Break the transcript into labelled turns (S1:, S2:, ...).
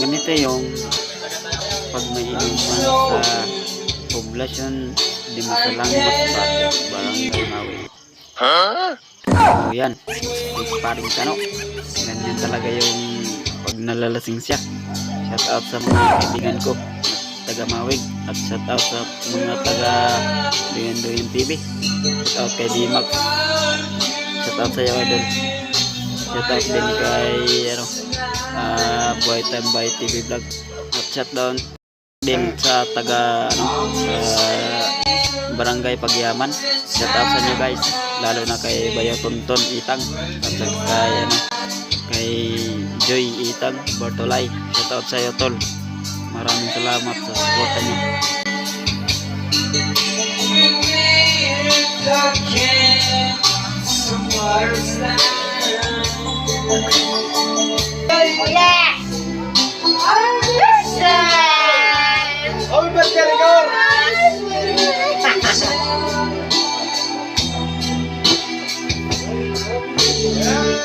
S1: ganito yung pag may inuman sa poblasyon di Masalanggas Bate, Barangay Mawi. So yan, si paring Tano, ganyan talaga yung pag nalalasing siya. Shout out sa mga kaibigan ko taga Mawig at shout out sa mga taga Duyan TV. Shout out kay D-Max, shout out sa iyo idol, shout out din kay Boy Time by TV Vlog, at shout down din sa taga sa Barangay Pagyaman. Shout out sa inyo guys, lalo na kay Bayo Tonton Itang at kay kay Joy Itang Bartolay. Shout out sa iyo tol, maraming salamat sa suporta niyo.
S2: Yeah.